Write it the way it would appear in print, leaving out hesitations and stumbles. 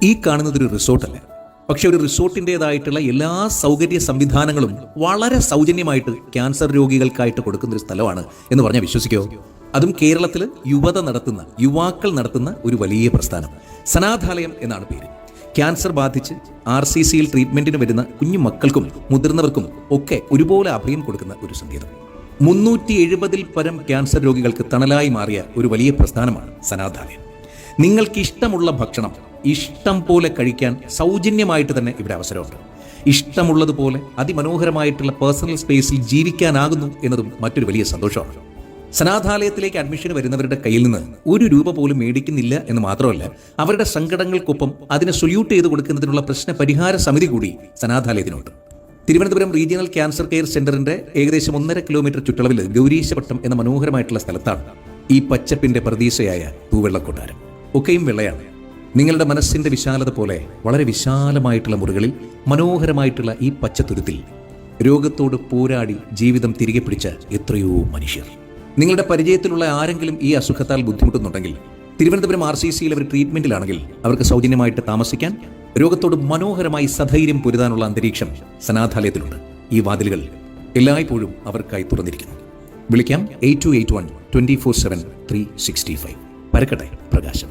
ഈ കാണുന്നത് ഒരു റിസോർട്ടല്ല, പക്ഷെ ഒരു റിസോർട്ടിൻ്റെതായിട്ടുള്ള എല്ലാ സൗകര്യ സംവിധാനങ്ങളും വളരെ സൗജന്യമായിട്ട് ക്യാൻസർ രോഗികൾക്കായിട്ട് കൊടുക്കുന്ന ഒരു സ്ഥലമാണ് എന്ന് പറഞ്ഞാൽ വിശ്വസിക്കോ? അതും കേരളത്തിൽ യുവാക്കൾ നടത്തുന്ന ഒരു വലിയ പ്രസ്ഥാനം. സനാഥാലയം എന്നാണ് പേര്. ക്യാൻസർ ബാധിച്ച് RCCയിൽ ട്രീറ്റ്മെന്റിന് വരുന്ന കുഞ്ഞു മക്കൾക്കും മുതിർന്നവർക്കും ഒക്കെ ഒരുപോലെ അഭയം കൊടുക്കുന്ന ഒരു സങ്കേതം. 370 പരം ക്യാൻസർ രോഗികൾക്ക് തണലായി മാറിയ ഒരു വലിയ പ്രസ്ഥാനമാണ് സനാഥാലയം. നിങ്ങൾക്ക് ഇഷ്ടമുള്ള ഭക്ഷണം ഇഷ്ടം പോലെ കഴിക്കാൻ സൗജന്യമായിട്ട് തന്നെ ഇവിടെ അവസരമുണ്ട്. ഇഷ്ടമുള്ളതുപോലെ അതിമനോഹരമായിട്ടുള്ള പേഴ്സണൽ സ്പേസിൽ ജീവിക്കാനാകുന്നു എന്നതും മറ്റൊരു വലിയ സന്തോഷമാണ്. സനാഥാലയത്തിലേക്ക് അഡ്മിഷൻ വരുന്നവരുടെ കയ്യിൽ നിന്ന് 1 രൂപ പോലും മേടിക്കുന്നില്ല എന്ന് മാത്രമല്ല, അവരുടെ സങ്കടങ്ങൾക്കൊപ്പം അതിനെ സൊല്യൂട്ട് ചെയ്ത് കൊടുക്കുന്നതിനുള്ള പ്രശ്ന പരിഹാര സമിതി കൂടി സനാഥാലയത്തിനുണ്ട്. തിരുവനന്തപുരം റീജിയണൽ ക്യാൻസർ കെയർ സെന്ററിന്റെ ഏകദേശം 1.5 കിലോമീറ്റർ ചുറ്റളവിൽ ഗൗരീശപട്ടം എന്ന മനോഹരമായിട്ടുള്ള സ്ഥലത്താണ് ഈ പച്ചപ്പിന്റെ പ്രതീക്ഷയായ തൂവെള്ളക്കൊട്ടാരം. ഒക്കെയും വെള്ളയാണ്. നിങ്ങളുടെ മനസ്സിന്റെ വിശാലത പോലെ വളരെ വിശാലമായിട്ടുള്ള മുറികളിൽ മനോഹരമായിട്ടുള്ള ഈ പച്ചത്തുരുത്തിൽ രോഗത്തോട് പോരാടി ജീവിതം തിരികെ പിടിച്ച എത്രയോ മനുഷ്യർ. നിങ്ങളുടെ പരിചയത്തിലുള്ള ആരെങ്കിലും ഈ അസുഖത്താൽ ബുദ്ധിമുട്ടുന്നുണ്ടെങ്കിൽ തിരുവനന്തപുരം RCCയിൽ അവർ ട്രീറ്റ്മെന്റിലാണെങ്കിൽ അവർക്ക് സൗജന്യമായിട്ട് താമസിക്കാൻ, രോഗത്തോട് മനോഹരമായി സധൈര്യം പൊരുതാനുള്ള അന്തരീക്ഷം സനാഥാലയത്തിലുണ്ട്. ഈ വാതിലുകൾ എല്ലായ്പ്പോഴും അവർക്കായി തുറന്നിരിക്കുന്നു. വിളിക്കാം 8281 24/7 365. പരക്കട്ടെ പ്രകാശം.